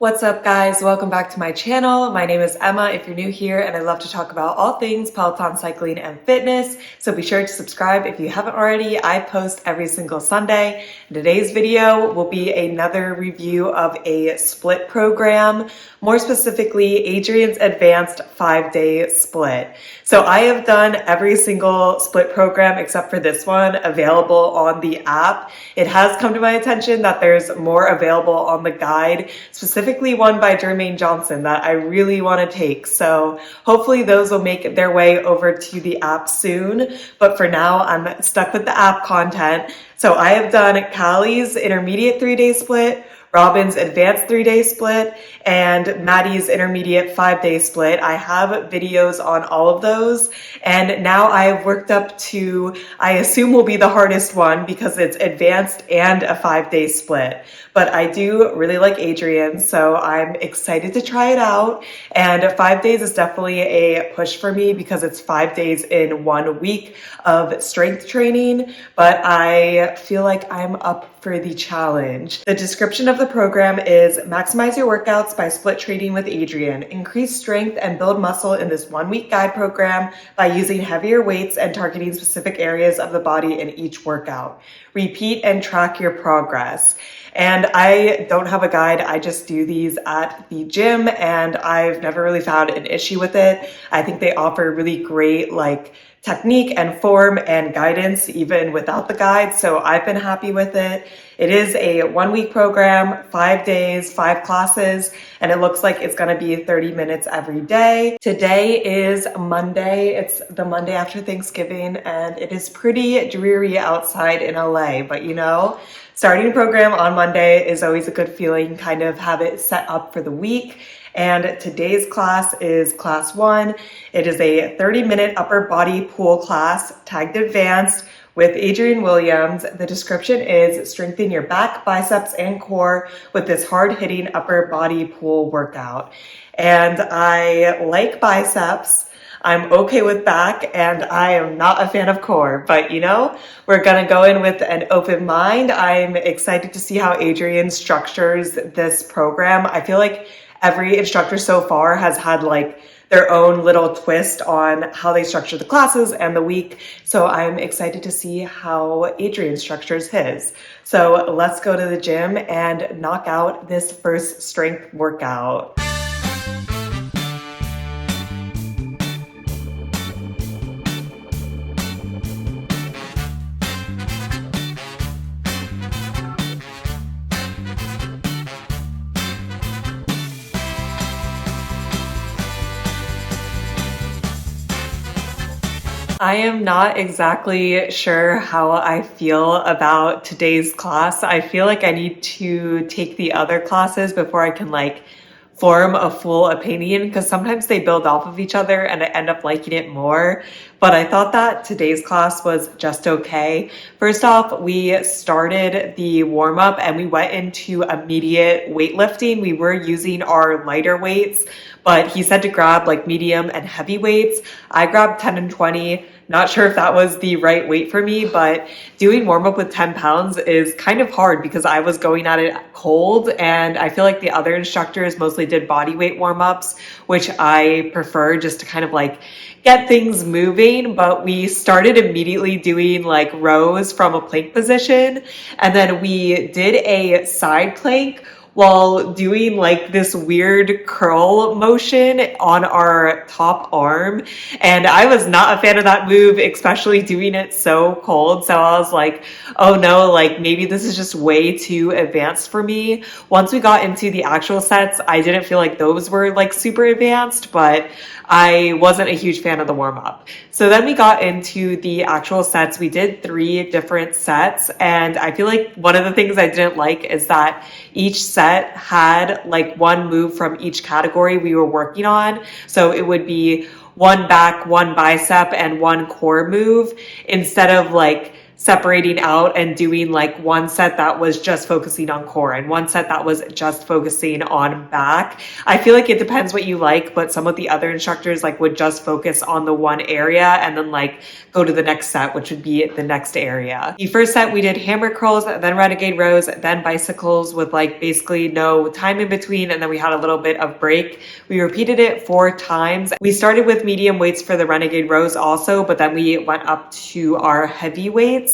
What's up, guys? Welcome back to my channel. My name is Emma if you're new here, and I love to talk about all things Peloton cycling and fitness. So be sure to subscribe if you haven't already. I post every single Sunday. Today's video will be another review of a split program, more specifically Adrian's Advanced 5-day split. So I have done every single split program except for this one available on the app. It has come to my attention that there's more available on the guide, specifically one by Jermaine Johnson that I really want to take. So hopefully those will make their way over to the app soon. But for now, I'm stuck with the app content. So I have done Callie's intermediate 3-day split, Robin's advanced 3-day split, and Maddie's intermediate 5-day split. I have videos on all of those. And now I have worked up to, I assume will be the hardest one because it's advanced and a 5-day split. But I do really like Adrian's, so I'm excited to try it out. And 5 days is definitely a push for me because it's 5 days in 1 week of strength training, but I feel like I'm up for the challenge. The description of the program is maximize your workouts by split training with Adrian. Increase strength and build muscle in this 1-week guide program by using heavier weights and targeting specific areas of the body in each workout. Repeat and track your progress. And I don't have a guide. I just do these at the gym and I've never really found an issue with it. I think they offer really great technique and form and guidance even without the guide. So I've been happy with it. It is a 1-week program, 5 days, 5 classes, and it looks like it's going to be 30 minutes every day. Today is Monday. It's the Monday after Thanksgiving and it is pretty dreary outside in LA, but starting a program on Monday is always a good feeling, kind of have it set up for the week. And today's class is class 1. It is a 30-minute upper body pull class, tagged advanced with Adrian Williams. The description is strengthen your back, biceps, and core with this hard-hitting upper body pull workout. And I like biceps. I'm okay with back and I am not a fan of core, but we're gonna go in with an open mind. I'm excited to see how Adrian structures this program. I feel like every instructor so far has had their own little twist on how they structure the classes and the week. So I'm excited to see how Adrian structures his. So let's go to the gym and knock out this first strength workout. I am not exactly sure how I feel about today's class. I feel like I need to take the other classes before I can form a full opinion because sometimes they build off of each other and I end up liking it more. But I thought that today's class was just okay. First off, we started the warm up and we went into immediate weightlifting. We were using our lighter weights, but he said to grab medium and heavy weights. I grabbed 10 and 20. Not sure if that was the right weight for me, but doing warm up with 10 pounds is kind of hard because I was going at it cold and I feel like the other instructors mostly did body weight warm ups, which I prefer just to kind of get things moving. But we started immediately doing rows from a plank position. And then we did a side plank while doing this weird curl motion on our top arm. And I was not a fan of that move, especially doing it so cold. So I was like, oh no, maybe this is just way too advanced for me. Once we got into the actual sets, I didn't feel like those were super advanced, but I wasn't a huge fan of the warm up. So then we got into the actual sets. We did 3 different sets. And I feel like one of the things I didn't like is that each set had one move from each category we were working on. So it would be 1 back, 1 bicep, and 1 core move instead of separating out and doing like one set that was just focusing on core and one set that was just focusing on back. I feel like it depends what you like, but some of the other instructors like would just focus on the one area and then like go to the next set, which would be the next area. The first set we did hammer curls, then renegade rows, then bicycles with like basically no time in between, and then we had a little bit of break. We repeated it 4 times. We started with medium weights for the renegade rows also, but then we went up to our heavy weights.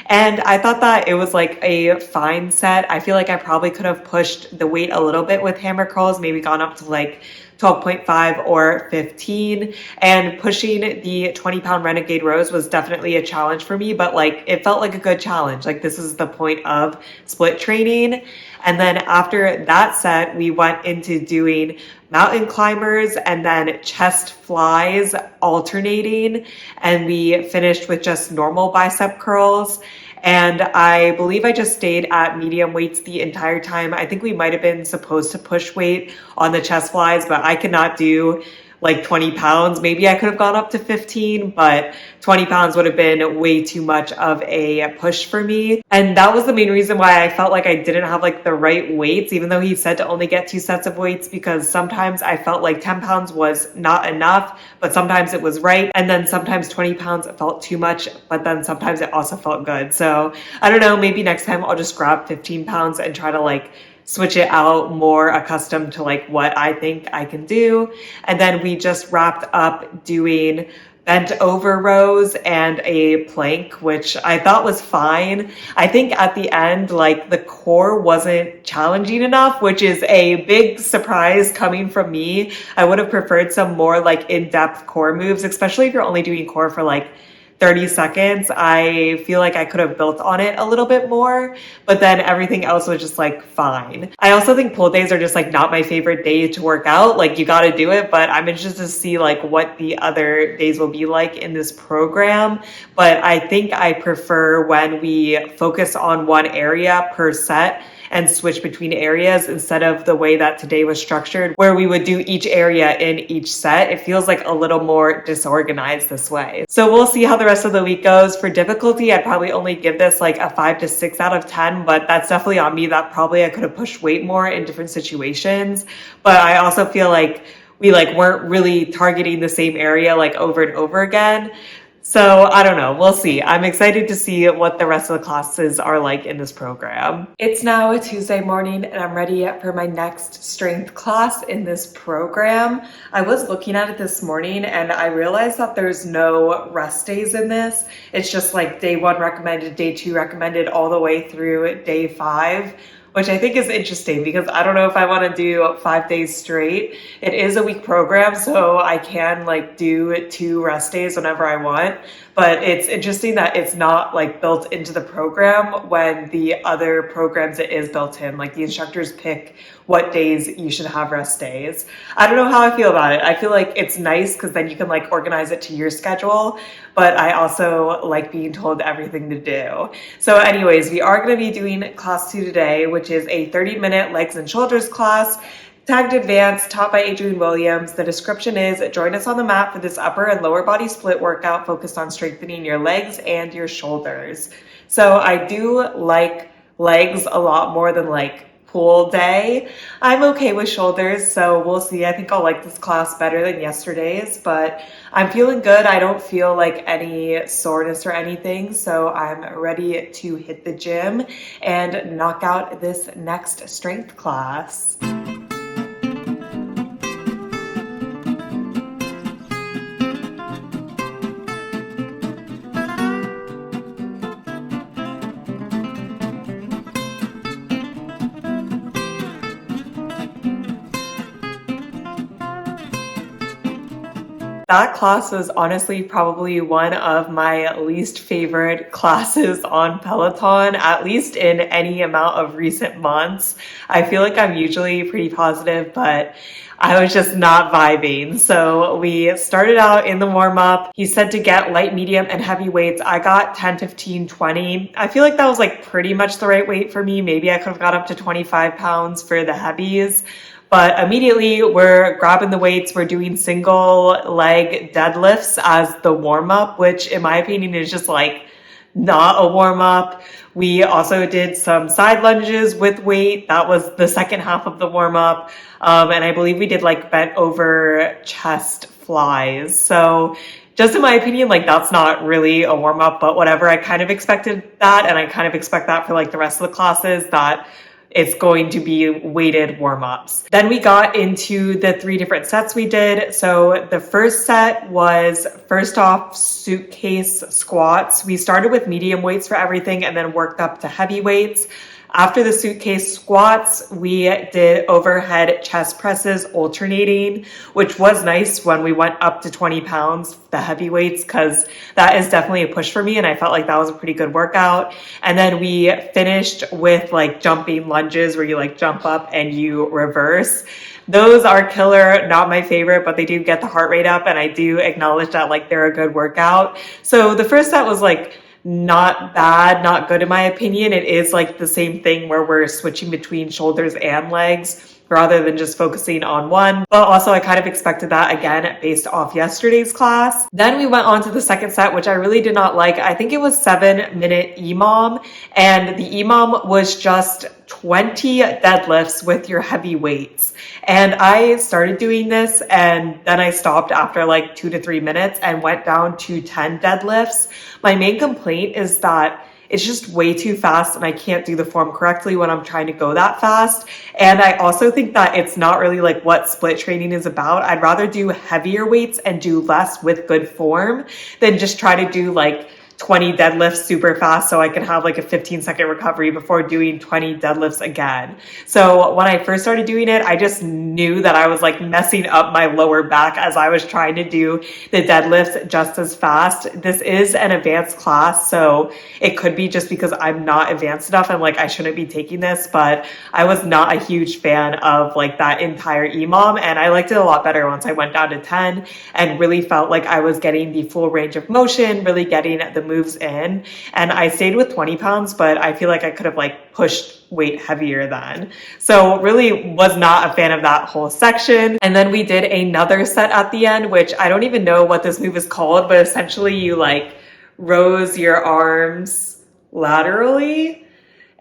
And I thought that it was like a fine set. I feel like I probably could have pushed the weight a little bit with hammer curls, maybe gone up to like 12.5 or 15, and pushing the 20-pound renegade rows was definitely a challenge for me, but like it felt like a good challenge. Like this is the point of split training. And then after that set, we went into doing mountain climbers and then chest flies alternating, and we finished with just normal bicep curls. And I believe I just stayed at medium weights the entire time. I think we might have been supposed to push weight on the chest flies, but I could not do like 20 pounds. Maybe I could have gone up to 15, but 20 pounds would have been way too much of a push for me. And that was the main reason why I felt like I didn't have like the right weights, even though he said to only get 2 sets of weights, because sometimes I felt like 10 pounds was not enough, but sometimes it was right. And then sometimes 20 pounds felt too much, but then sometimes it also felt good. So I don't know, maybe next time I'll just grab 15 pounds and try to like switch it out, more accustomed to like what I think I can do. And then we just wrapped up doing bent over rows and a plank, which I thought was fine. I think at the end, like the core wasn't challenging enough, which is a big surprise coming from me. I would have preferred some more like in-depth core moves, especially if you're only doing core for like 30 seconds. I feel like I could have built on it a little bit more, but then everything else was just like fine. I also think pull days are just like not my favorite day to work out. Like you got to do it, but I'm interested to see like what the other days will be like in this program. But I think I prefer when we focus on one area per set and switch between areas instead of the way that today was structured, where we would do each area in each set. It feels like a little more disorganized this way. So we'll see how the rest of the week goes. For difficulty, I'd probably only give this like a 5 to 6 out of 10, but that's definitely on me. That probably I could have pushed weight more in different situations. But I also feel like we like weren't really targeting the same area like over and over again. So I don't know, we'll see. I'm excited to see what the rest of the classes are like in this program. It's now a Tuesday morning and I'm ready for my next strength class in this program. I was looking at it this morning and I realized that there's no rest days in this. It's just like day 1 recommended, day 2 recommended, all the way through day 5. Which I think is interesting because I don't know if I want to do 5 days straight. It is a week program, so I can like do 2 rest days whenever I want. But it's interesting that it's not like built into the program when the other programs it is built in. Like the instructors pick what days you should have rest days. I don't know how I feel about it. I feel like it's nice because then you can like organize it to your schedule, but I also like being told everything to do. So anyways, we are going to be doing class 2 today, which is a 30-minute legs and shoulders class, tagged advanced, taught by Adrian Williams. The description is, join us on the mat for this upper and lower body split workout focused on strengthening your legs and your shoulders. So I do like legs a lot more than like pool day. I'm okay with shoulders, so we'll see. I think I'll like this class better than yesterday's, but I'm feeling good. I don't feel like any soreness or anything, so I'm ready to hit the gym and knock out this next strength class. That class was honestly probably one of my least favorite classes on Peloton, at least in any amount of recent months. I feel like I'm usually pretty positive, but I was just not vibing. So we started out in the warm-up. He said to get light, medium, and heavy weights. I got 10, 15, 20. I feel like that was like pretty much the right weight for me. Maybe I could have got up to 25 pounds for the heavies. But immediately we're grabbing the weights, we're doing single leg deadlifts as the warm up, which in my opinion is just like not a warm up. We also did some side lunges with weight. That was the second half of the warm up. And I believe we did like bent over chest flies. So just in my opinion, like that's not really a warm up, but whatever. I kind of expected that. And I kind of expect that for like the rest of the classes, that it's going to be weighted warm-ups. Then we got into the 3 different sets we did. So the first set was first off suitcase squats. We started with medium weights for everything and then worked up to heavy weights. After the suitcase squats, we did overhead chest presses alternating, which was nice when we went up to 20 pounds, the heavy weights, because that is definitely a push for me. And I felt like that was a pretty good workout. And then we finished with like jumping lunges where you like jump up and you reverse. Those are killer, not my favorite, but they do get the heart rate up. And I do acknowledge that like they're a good workout. So the first set was like not bad, not good in my opinion. It is like the same thing where we're switching between shoulders and legs rather than just focusing on one. But also I kind of expected that again based off yesterday's class. Then we went on to the second set, which I really did not like. I think it was 7-minute EMOM, and the EMOM was just 20 deadlifts with your heavy weights. And I started doing this and then I stopped after like 2 to 3 minutes and went down to 10 deadlifts. My main complaint is that it's just way too fast and I can't do the form correctly when I'm trying to go that fast. And I also think that it's not really like what split training is about. I'd rather do heavier weights and do less with good form than just try to do like 20 deadlifts super fast so I can have like a 15-second recovery before doing 20 deadlifts again. So when I first started doing it, I just knew that I was like messing up my lower back as I was trying to do the deadlifts just as fast. This is an advanced class, so it could be just because I'm not advanced enough and like I shouldn't be taking this, but I was not a huge fan of like that entire EMOM, and I liked it a lot better once I went down to 10 and really felt like I was getting the full range of motion, really getting the moves in. And I stayed with 20 pounds, but I feel like I could have like pushed weight heavier then. So really was not a fan of that whole section. And then we did another set at the end, which I don't even know what this move is called, but essentially you like rose your arms laterally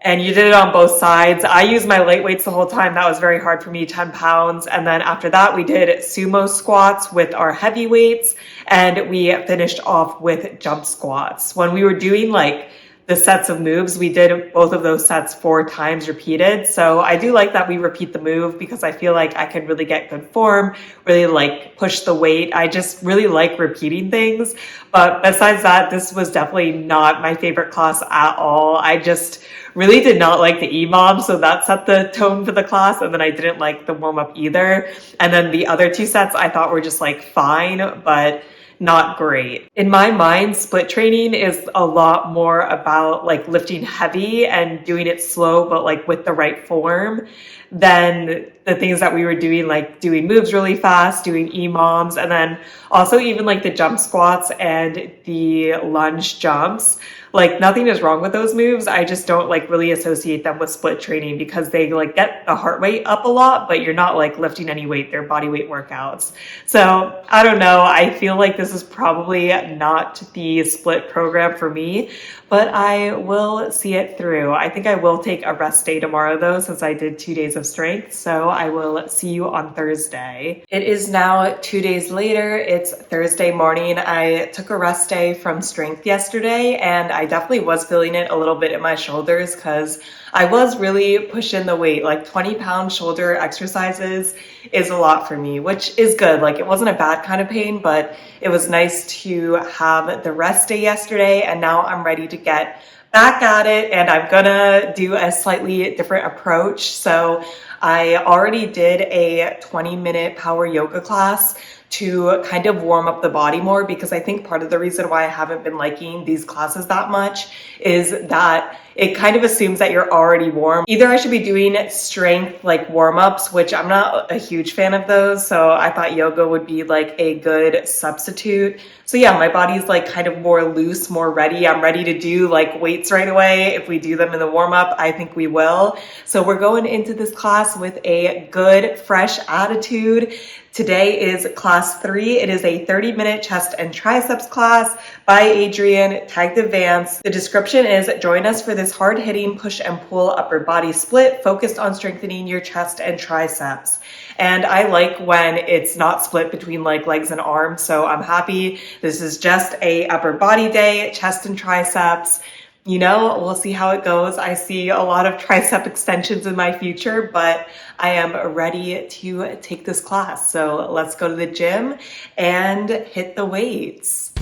and you did it on both sides. I used my light weights the whole time. That was very hard for me, 10 pounds. And then after that, we did sumo squats with our heavy weights, and we finished off with jump squats. When we were doing like the sets of moves, we did both of those sets 4 times repeated. So I do like that we repeat the move because I feel like I can really get good form, really like push the weight. I just really like repeating things. But besides that, this was definitely not my favorite class at all. I just really did not like the EMOM, so that set the tone for the class. And then I didn't like the warm up either. And then the other 2 sets I thought were just like fine, but not great. In my mind, split training is a lot more about like lifting heavy and doing it slow, but like with the right form than the things that we were doing, like doing moves really fast, doing EMOMs, and then also even like the jump squats and the lunge jumps. Like nothing is wrong with those moves. I just don't like really associate them with split training because they like get the heart rate up a lot, but you're not like lifting any weight. They're body weight workouts. So I don't know. I feel like this is probably not the split program for me, but I will see it through. I think I will take a rest day tomorrow though, since I did 2 days of strength. So I will see you on Thursday. It is now 2 days later. It's Thursday morning. I took a rest day from strength yesterday, and I definitely was feeling it a little bit in my shoulders because I was really pushing the weight. Like 20-pound shoulder exercises is a lot for me, which is good. Like it wasn't a bad kind of pain, but it was nice to have the rest day yesterday, and now I'm ready to get back at it, and I'm gonna do a slightly different approach. So I already did a 20-minute power yoga class to kind of warm up the body more, because I think part of the reason why I haven't been liking these classes that much is that it kind of assumes that you're already warm. Either I should be doing strength like warm-ups, which I'm not a huge fan of those, so I thought yoga would be like a good substitute. So yeah, my body's like kind of more loose, more ready. I'm ready to do like weights right away. If we do them in the warm-up, I think we will. So we're going into this class class with a good, fresh attitude. Today is class 3. It is a 30-minute chest and triceps class by Adrian, tagged Advanced. The description is, join us for this hard-hitting push and pull upper body split focused on strengthening your chest and triceps. And I like when it's not split between like legs and arms, so I'm happy. This is just a upper body day, chest and triceps. You know, we'll see how it goes. I see a lot of tricep extensions in my future, but I am ready to take this class. So let's go to the gym and hit the weights.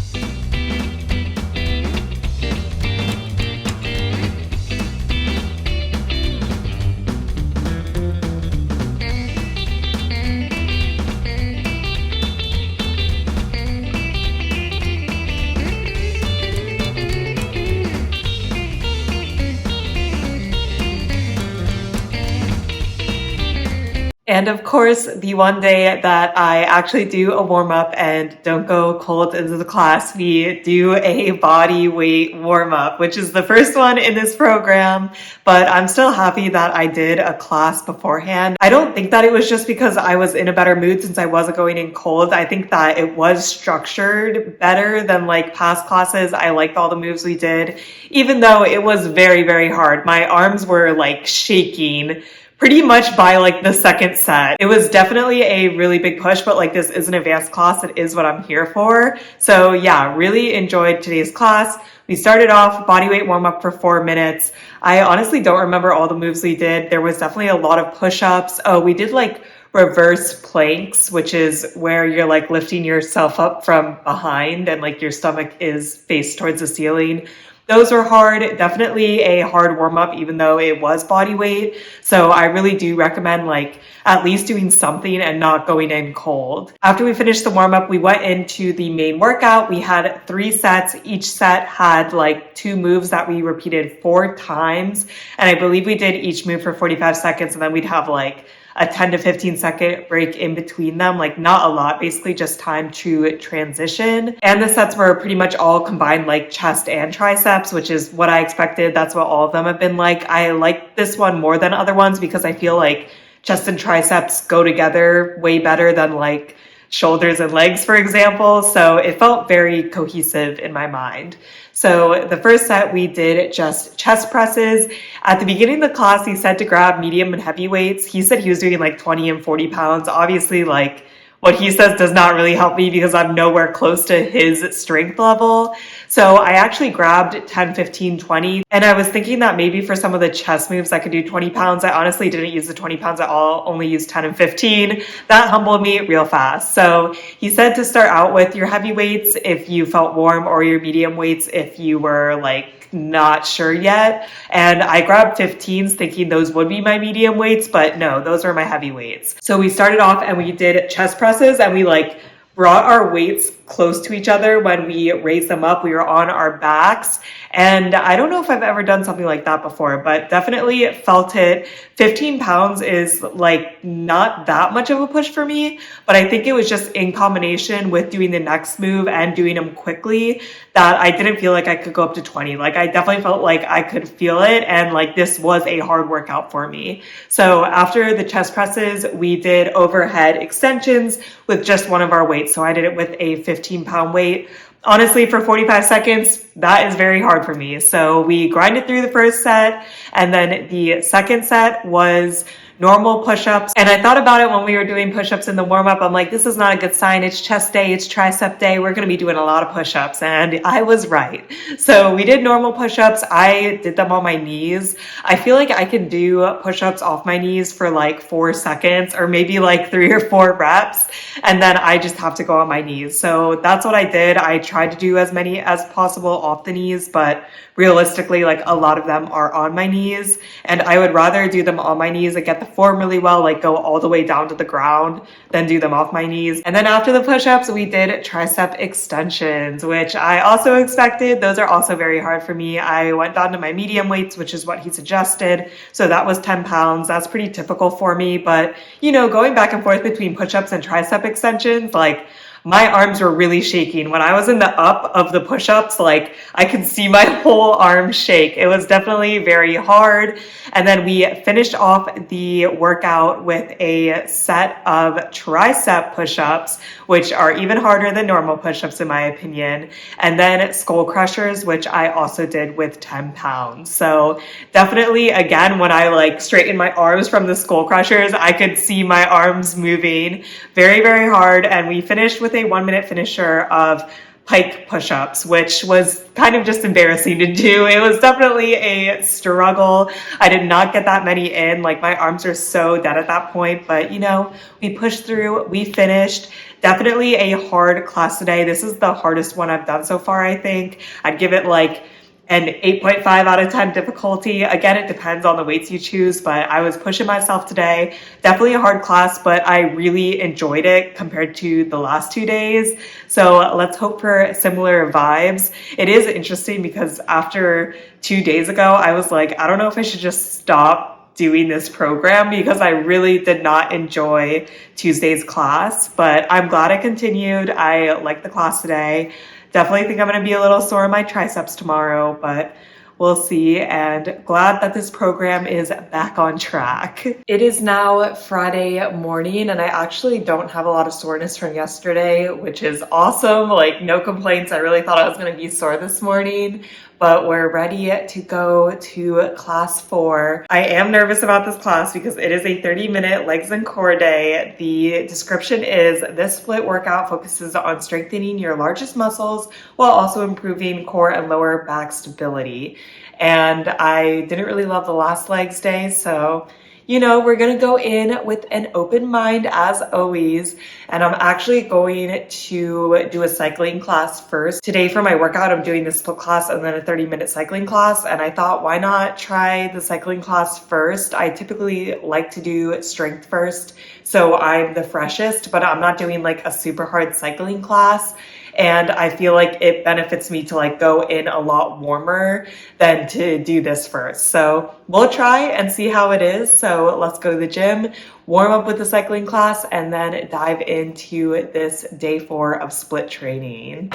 And of course, the one day that I actually do a warm up and don't go cold into the class, we do a body weight warm up, which is the first one in this program, but I'm still happy that I did a class beforehand. I don't think that it was just because I was in a better mood since I wasn't going in cold. I think that it was structured better than like past classes. I liked all the moves we did, even though it was very, very hard. My arms were like shaking pretty much by like the second set. It was definitely a really big push, but like this is an advanced class. It is what I'm here for. So yeah, really enjoyed today's class. We started off body weight warm up for 4 minutes. I honestly don't remember all the moves we did. There was definitely a lot of push-ups. Oh, we did like reverse planks, which is where you're like lifting yourself up from behind and like your stomach is faced towards the ceiling. Those were hard, definitely a hard warm up, even though it was body weight. So I really do recommend like at least doing something and not going in cold. After we finished the warm up, we went into the main workout. We had 3 sets. Each set had like 2 moves that we repeated 4 times. And I believe we did each move for 45 seconds and then we'd have like a 10 to 15 second break in between them, like not a lot, basically just time to transition. And the sets were pretty much all combined like chest and triceps, which is what I expected. That's what all of them have been like. I like this one more than other ones because I feel like chest and triceps go together way better than like shoulders and legs, for example. So it felt very cohesive in my mind. So the first set we did just chest presses. At the beginning of the class, he said to grab medium and heavy weights. He said he was doing like 20 and 40 pounds. Obviously, like what he says does not really help me because I'm nowhere close to his strength level. So I actually grabbed 10, 15, 20. And I was thinking that maybe for some of the chest moves, I could do 20 pounds. I honestly didn't use the 20 pounds at all, only used 10 and 15. That humbled me real fast. So he said to start out with your heavy weights if you felt warm or your medium weights if you were like not sure yet. And I grabbed 15s thinking those would be my medium weights, but no, those were my heavy weights. So we started off and we did chest presses and we like brought our weights close to each other when we raised them up. We were on our backs. And I don't know if I've ever done something like that before, but definitely felt it. 15 pounds is like not that much of a push for me, but I think it was just in combination with doing the next move and doing them quickly that I didn't feel like I could go up to 20. Like I definitely felt like I could feel it. And like this was a hard workout for me. So after the chest presses, we did overhead extensions with just one of our weights. So I did it with a 15-pound weight. Honestly, for 45 seconds, that is very hard for me. So we grinded through the first set, and then the second set was normal push-ups. And I thought about it when we were doing push-ups in the warm-up. I'm like, this is not a good sign. It's chest day, it's tricep day. We're going to be doing a lot of push-ups. And I was right. So we did normal push-ups. I did them on my knees. I feel like I can do push-ups off my knees for like 4 seconds or maybe like 3 or 4 reps. And then I just have to go on my knees. So that's what I did. I tried to do as many as possible off the knees, but realistically, like a lot of them are on my knees. And I would rather do them on my knees and get the form really well, like go all the way down to the ground, than do them off my knees. And then after the push-ups, we did tricep extensions, which I also expected. Those are also very hard for me. I went down to my medium weights, which is what he suggested. So that was 10 pounds. That's pretty typical for me. But, you know, going back and forth between push-ups and tricep extensions, like my arms were really shaking. When I was in the up of the push-ups, like I could see my whole arm shake. It was definitely very hard. And then we finished off the workout with a set of tricep push-ups, which are even harder than normal push-ups in my opinion. And then skull crushers, which I also did with 10 pounds. So definitely, again, when I like straightened my arms from the skull crushers, I could see my arms moving very, very hard. And we finished with a 1-minute finisher of pike push-ups, which was kind of just embarrassing to do. It was definitely a struggle. I did not get that many in. Like my arms are so dead at that point, but you know, we pushed through, we finished. Definitely a hard class today. This is the hardest one I've done so far, I think. I'd give it like an 8.5 out of 10 difficulty. Again, it depends on the weights you choose, but I was pushing myself today. Definitely a hard class, but I really enjoyed it compared to the last 2 days. So let's hope for similar vibes. It is interesting because after 2 days ago, I was like, I don't know if I should just stop doing this program because I really did not enjoy Tuesday's class, but I'm glad I continued. I liked the class today. Definitely think I'm going to be a little sore in my triceps tomorrow, but we'll see, and glad that this program is back on track. It is now Friday morning and I actually don't have a lot of soreness from yesterday, which is awesome. Like no complaints. I really thought I was going to be sore this morning, but we're ready to go to class 4. I am nervous about this class because it is a 30-minute legs and core day. The description is this split workout focuses on strengthening your largest muscles while also improving core and lower back stability. And I didn't really love the last legs day, so you know, we're gonna go in with an open mind as always, and I'm actually going to do a cycling class first. Today for my workout, I'm doing the split class and then a 30-minute cycling class, and I thought, why not try the cycling class first? I typically like to do strength first, so I'm the freshest, but I'm not doing like a super hard cycling class. And I feel like it benefits me to like go in a lot warmer than to do this first. So we'll try and see how it is. So let's go to the gym, warm up with the cycling class, and then dive into this day 4 of split training.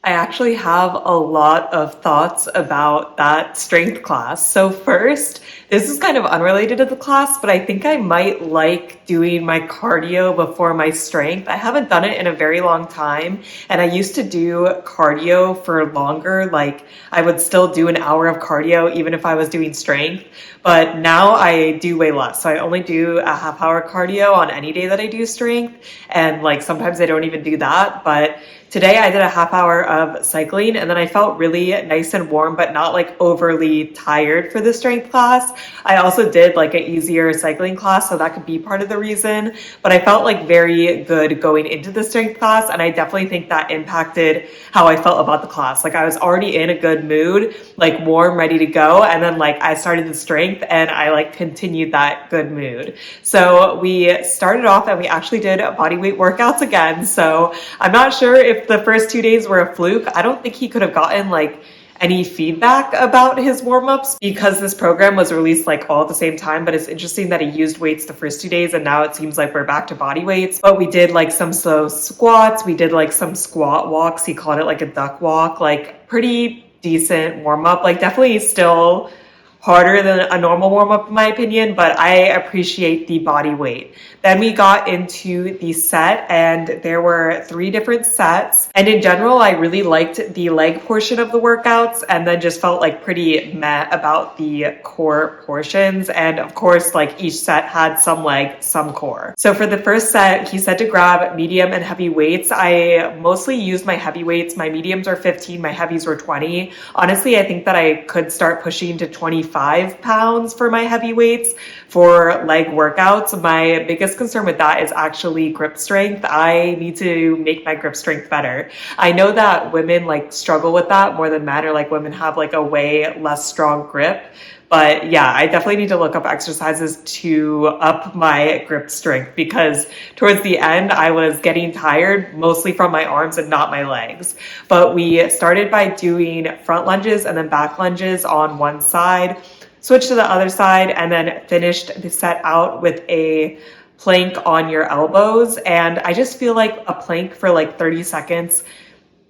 I actually have a lot of thoughts about that strength class. So first, this is kind of unrelated to the class, but I think I might like doing my cardio before my strength. I haven't done it in a very long time, and I used to do cardio for longer. Like I would still do an hour of cardio even if I was doing strength, but now I do way less. So I only do a half-hour cardio on any day that I do strength, and like sometimes I don't even do that, but today I did a half-hour of cycling and then I felt really nice and warm, but not like overly tired for the strength class. I also did like an easier cycling class, so that could be part of the reason, but I felt like very good going into the strength class, and I definitely think that impacted how I felt about the class. Like I was already in a good mood, like warm, ready to go, and then like I started the strength and I like continued that good mood. So we started off and we actually did body weight workouts again. So I'm not sure if the first 2 days were a fluke. I don't think he could have gotten like any feedback about his warm-ups because this program was released like all at the same time, but it's interesting that he used weights the first 2 days and now it seems like we're back to body weights. But we did like some slow squats, we did like some squat walks, he called it like a duck walk, like pretty decent warm-up, like definitely still harder than a normal warm-up in my opinion, but I appreciate the body weight. Then we got into the set and there were 3 different sets. And in general, I really liked the leg portion of the workouts and then just felt like pretty meh about the core portions. And of course, like each set had some leg, some core. So for the first set, he said to grab medium and heavy weights. I mostly used my heavy weights. My mediums are 15, my heavies were 20. Honestly, I think that I could start pushing to 25 25 pounds for my heavy weights for leg workouts. My biggest concern with that is actually grip strength. I need to make my grip strength better. I know that women like struggle with that more than men, or like women have like a way less strong grip. But yeah, I definitely need to look up exercises to up my grip strength, because towards the end I was getting tired mostly from my arms and not my legs. But we started by doing front lunges and then back lunges on one side, switched to the other side, and then finished the set out with a plank on your elbows. And I just feel like a plank for like 30 seconds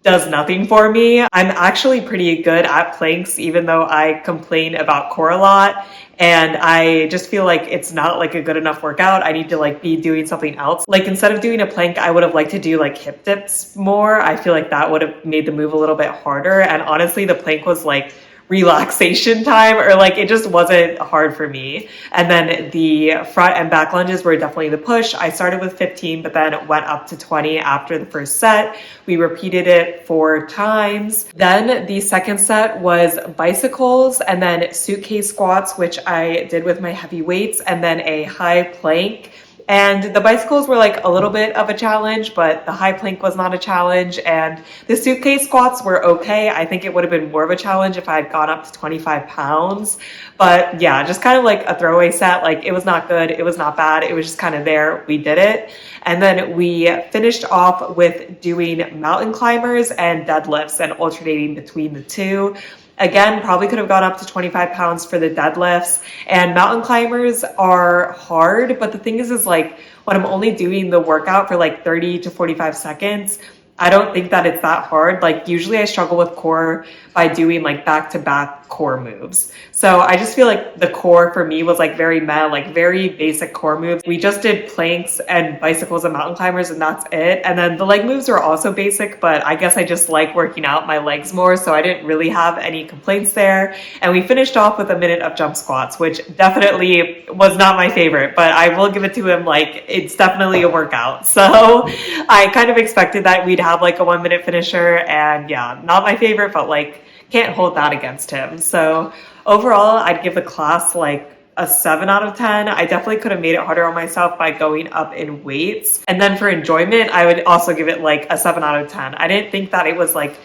does nothing for me. I'm actually pretty good at planks, even though I complain about core a lot. And I just feel like it's not like a good enough workout. I need to like be doing something else. Like instead of doing a plank, I would have liked to do like hip dips more. I feel like that would have made the move a little bit harder. And honestly, the plank was like relaxation time, or like it just wasn't hard for me. And then the front and back lunges were definitely the push. I started with 15, but then went up to 20 after the first set. We repeated it 4 times. Then the second set was bicycles and then suitcase squats, which I did with my heavy weights, and then a high plank. And the bicycles were like a little bit of a challenge, but the high plank was not a challenge. And the suitcase squats were okay. I think it would have been more of a challenge if I had gone up to 25 pounds. But yeah, just kind of like a throwaway set. Like it was not good. It was not bad. It was just kind of there. We did it. And then we finished off with doing mountain climbers and deadlifts and alternating between the two. Again, probably could have gone up to 25 pounds for the deadlifts, and mountain climbers are hard. But the thing is like when I'm only doing the workout for like 30 to 45 seconds, I don't think that it's that hard. Like usually I struggle with core by doing like back-to-back core moves. So I just feel like the core for me was like very meh, like very basic core moves. We just did planks and bicycles and mountain climbers, and that's it. And then the leg moves are also basic, but I guess I just like working out my legs more, so I didn't really have any complaints there. And we finished off with a minute of jump squats, which definitely was not my favorite, but I will give it to him, like it's definitely a workout. So I kind of expected that we'd have like a 1-minute finisher, and yeah, not my favorite, but like can't hold that against him. So overall, I'd give the class like a 7 out of 10. I definitely could have made it harder on myself by going up in weights. And then for enjoyment, I would also give it like a 7 out of 10. I didn't think that it was like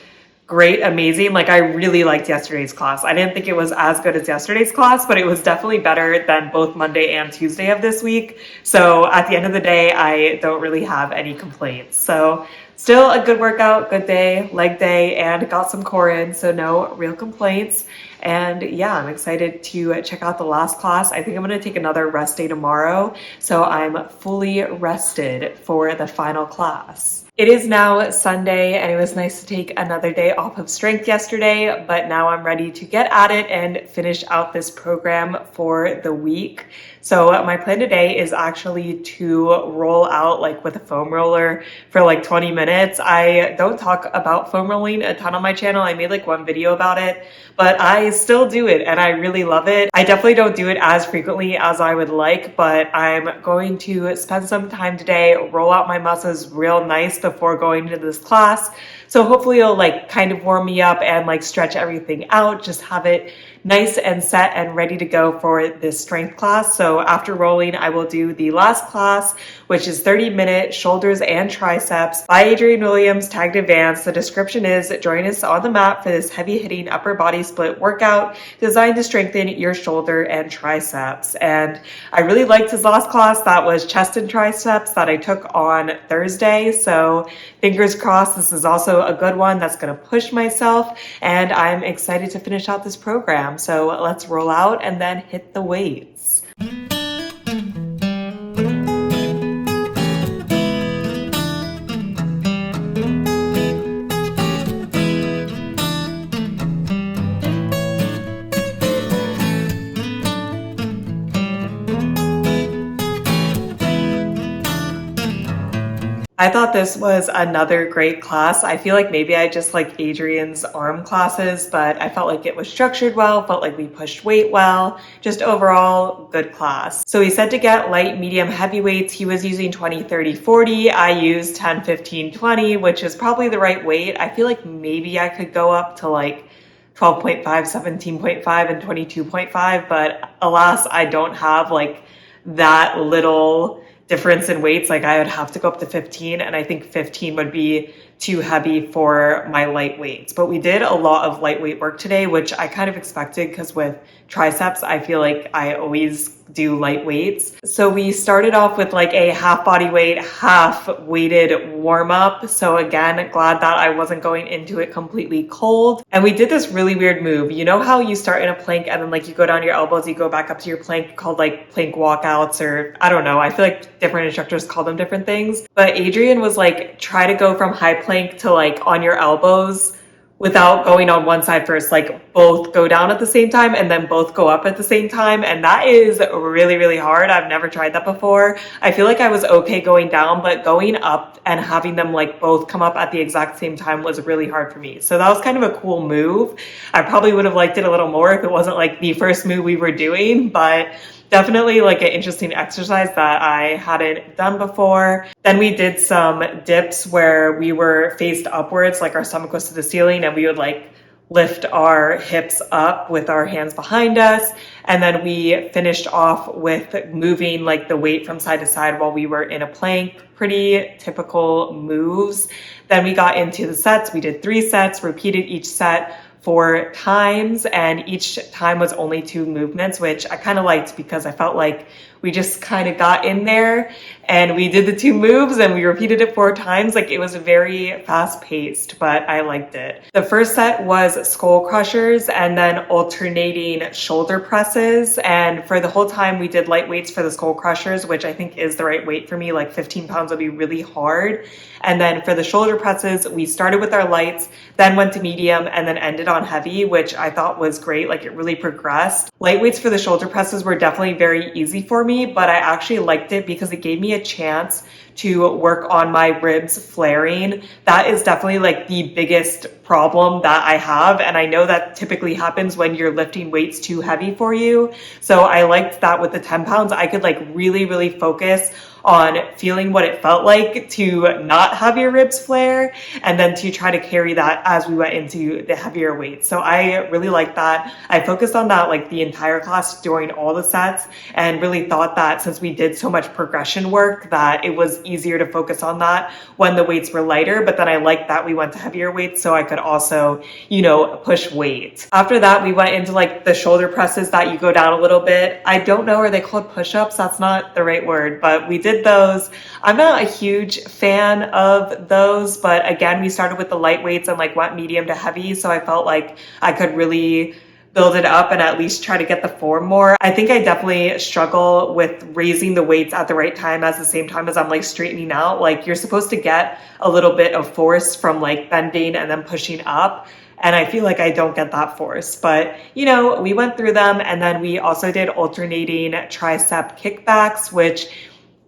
great, amazing. Like I really liked yesterday's class. I didn't think it was as good as yesterday's class, but it was definitely better than both Monday and Tuesday of this week. So at the end of the day, I don't really have any complaints. So still a good workout, good day, leg day, and got some core in, so no real complaints. And yeah, I'm excited to check out the last class. I think I'm gonna take another rest day tomorrow, so I'm fully rested for the final class. It is now Sunday, and it was nice to take another day off of strength yesterday, but now I'm ready to get at it and finish out this program for the week. So my plan today is actually to roll out like with a foam roller for like 20 minutes. I don't talk about foam rolling a ton on my channel. I made like one video about it, but I still do it and I really love it. I definitely don't do it as frequently as I would like, but I'm going to spend some time today, roll out my muscles real nice before going into this class. So hopefully it'll like kind of warm me up and like stretch everything out, just have it nice and set and ready to go for this strength class. So after rolling, I will do the last class, which is 30-minute shoulders and triceps by Adrian Williams, tagged Adrian'S. The description is, join us on the mat for this heavy-hitting upper body split workout designed to strengthen your shoulder and triceps. And I really liked his last class. That was chest and triceps that I took on Thursday. So fingers crossed, this is also a good one that's going to push myself, and I'm excited to finish out this program. So let's roll out and then hit the weights. I thought this was another great class. I feel like maybe I just like Adrian's arm classes, but I felt like it was structured well, felt like we pushed weight well, just overall good class. So he said to get light, medium, heavy weights. He was using 20, 30, 40. I used 10, 15, 20, which is probably the right weight. I feel like maybe I could go up to like 12.5, 17.5, and 22.5, but alas, I don't have like that little difference in weights. Like I would have to go up to 15, and I think 15 would be too heavy for my light weights. But we did a lot of lightweight work today, which I kind of expected because with triceps, I feel like I always do light weights. So we started off with like a half body weight, half weighted warm up. So again, glad that I wasn't going into it completely cold. And we did this really weird move. You know how you start in a plank and then like you go down your elbows, you go back up to your plank, called like plank walkouts, or I don't know. I feel like different instructors call them different things. But Adrian was like, try to go from high plank to like on your elbows without going on one side first, like both go down at the same time and then both go up at the same time. And that is really, really hard. I've never tried that before. I feel like I was okay going down, but going up and having them like both come up at the exact same time was really hard for me. So that was kind of a cool move. I probably would have liked it a little more if it wasn't like the first move we were doing, but definitely like an interesting exercise that I hadn't done before. Then we did some dips where we were faced upwards, like our stomach was to the ceiling, and we would like lift our hips up with our hands behind us. And then we finished off with moving like the weight from side to side while we were in a plank. Pretty typical moves. Then we got into the sets. We did 3 sets, repeated each set 4 times, and each time was only 2 movements, which I kind of liked because I felt like we just kind of got in there and we did the 2 moves and we repeated it 4 times. Like it was very fast paced, but I liked it. The first set was skull crushers and then alternating shoulder presses. And for the whole time we did light weights for the skull crushers, which I think is the right weight for me. Like 15 pounds would be really hard. And then for the shoulder presses, we started with our lights, then went to medium, and then ended on heavy, which I thought was great. Like it really progressed. Light weights for the shoulder presses were definitely very easy for me, but I actually liked it because it gave me a chance to work on my ribs flaring. That is definitely like the biggest problem that I have. And I know that typically happens when you're lifting weights too heavy for you. So I liked that with the 10 pounds, I could like really, really focus on feeling what it felt like to not have your ribs flare, and then to try to carry that as we went into the heavier weights. So I really liked that. I focused on that like the entire class during all the sets, and really thought that since we did so much progression work that it was easier to focus on that when the weights were lighter. But then I liked that we went to heavier weights so I could also, you know, push weight. After that, we went into like the shoulder presses that you go down a little bit. I don't know, are they called push-ups? That's not the right word, but we did those. I'm not a huge fan of those, but again, we started with the light weights and like went medium to heavy. So I felt like I could really build it up and at least try to get the form more. I think I definitely struggle with raising the weights at the right time at the same time as I'm like straightening out. Like you're supposed to get a little bit of force from like bending and then pushing up. And I feel like I don't get that force, but you know, we went through them. And then we also did alternating tricep kickbacks, which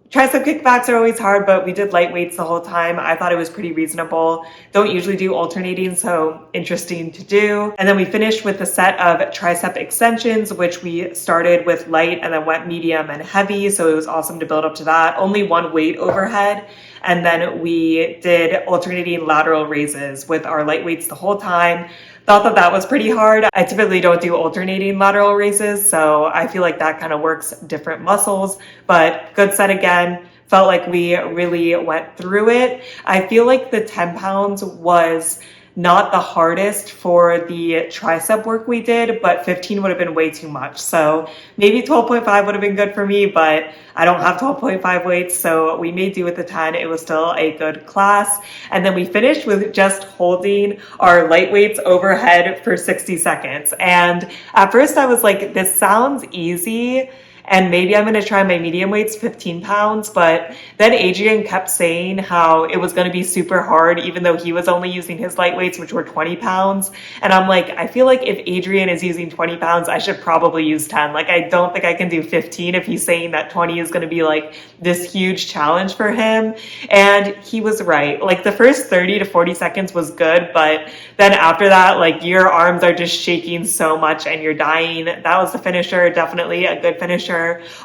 tricep kickbacks are always hard, but we did light weights the whole time. I thought it was pretty reasonable. Don't usually do alternating, so interesting to do. And then we finished with a set of tricep extensions, which we started with light and then went medium and heavy. So it was awesome to build up to that. Only 1 weight overhead. And then we did alternating lateral raises with our light weights the whole time. Thought that that was pretty hard. I typically don't do alternating lateral raises, so I feel like that kind of works different muscles, but good set again. Felt like we really went through it. I feel like the 10 pounds was not the hardest for the tricep work we did, but 15 would have been way too much. So maybe 12.5 would have been good for me, but I don't have 12.5 weights, so we made do with the 10. It was still a good class. And then we finished with just holding our light weights overhead for 60 seconds. And at first I was like, this sounds easy, and maybe I'm going to try my medium weights, 15 pounds. But then Adrian kept saying how it was going to be super hard, even though he was only using his light weights, which were 20 pounds. And I'm like, I feel like if Adrian is using 20 pounds, I should probably use 10. Like, I don't think I can do 15 if he's saying that 20 is going to be like this huge challenge for him. And he was right. Like the first 30 to 40 seconds was good, but then after that, like your arms are just shaking so much and you're dying. That was the finisher, definitely a good finisher.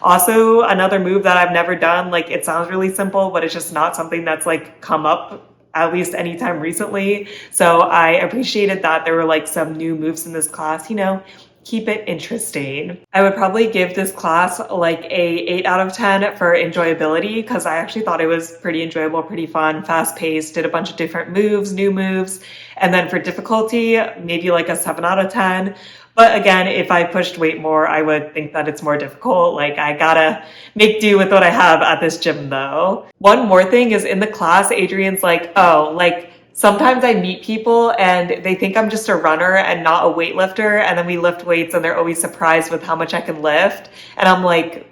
Also, another move that I've never done, like it sounds really simple, but it's just not something that's like come up at least anytime recently. So I appreciated that there were like some new moves in this class, you know, keep it interesting. I would probably give this class like a 8 out of 10 for enjoyability because I actually thought it was pretty enjoyable, pretty fun, fast paced, did a bunch of different moves, new moves. And then for difficulty, maybe like a 7 out of 10. But again, if I pushed weight more, I would think that it's more difficult. Like I gotta make do with what I have at this gym though. One more thing is in the class, Adrian's like, oh, like sometimes I meet people and they think I'm just a runner and not a weightlifter. And then we lift weights and they're always surprised with how much I can lift. And I'm like,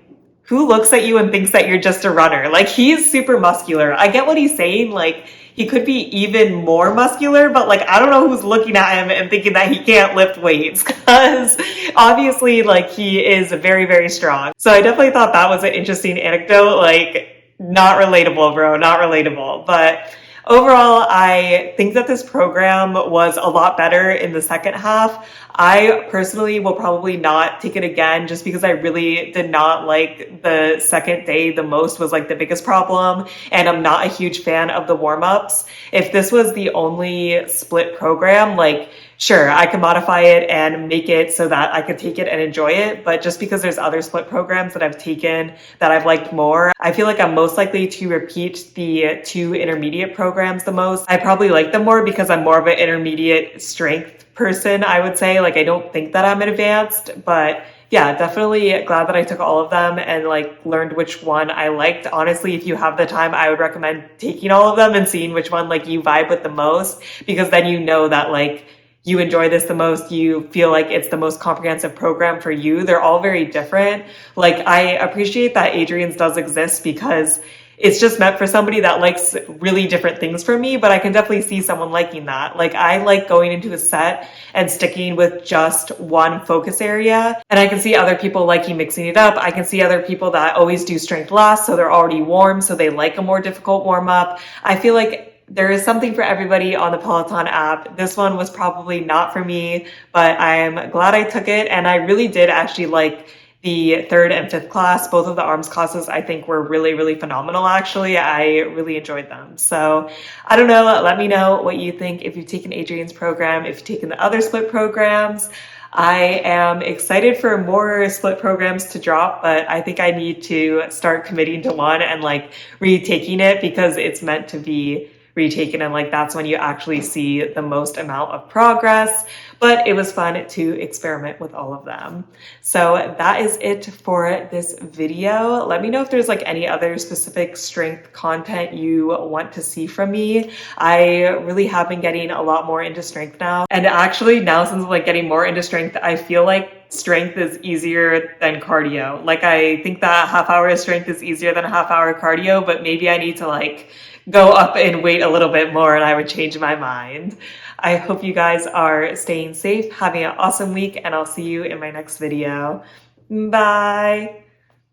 who looks at you and thinks that you're just a runner? Like he's super muscular. I get what he's saying. Like he could be even more muscular, but like, I don't know who's looking at him and thinking that he can't lift weights because obviously like he is very, very strong. So I definitely thought that was an interesting anecdote. Like not relatable, bro, not relatable. But overall, I think that this program was a lot better in the second half. I personally will probably not take it again just because I really did not like the second day the most was like the biggest problem. And I'm not a huge fan of the warm-ups. If this was the only split program, like sure, I can modify it and make it so that I could take it and enjoy it. But just because there's other split programs that I've taken that I've liked more, I feel like I'm most likely to repeat the 2 intermediate programs the most. I probably like them more because I'm more of an intermediate strength person, I would say. Like I don't think that I'm advanced, but yeah, definitely glad that I took all of them and like learned which one I liked. Honestly, if you have the time, I would recommend taking all of them and seeing which one like you vibe with the most, because then you know that like you enjoy this the most, you feel like it's the most comprehensive program for you. They're all very different. Like I appreciate that Adrian's does exist because it's just meant for somebody that likes really different things from me, but I can definitely see someone liking that. Like I like going into a set and sticking with just one focus area. And I can see other people liking mixing it up. I can see other people that always do strength last, so they're already warm, so they like a more difficult warm up. I feel like there is something for everybody on the Peloton app. This one was probably not for me, but I'm glad I took it. And I really did actually like the 3rd and 5th class. Both of the arms classes I think were really, really phenomenal actually. I really enjoyed them. So I don't know, let me know what you think if you've taken Adrian's program, if you've taken the other split programs. I am excited for more split programs to drop, but I think I need to start committing to one and like retaking it because it's meant to be retaken and like that's when you actually see the most amount of progress. But it was fun to experiment with all of them. So that is it for this video. Let me know if there's like any other specific strength content you want to see from me. I really have been getting a lot more into strength now. And actually now since I'm like getting more into strength, I feel like strength is easier than cardio. Like I think that half-hour strength is easier than a half-hour cardio, but maybe I need to like go up in weight a little bit more and I would change my mind. I hope you guys are staying safe, having an awesome week, and I'll see you in my next video. Bye.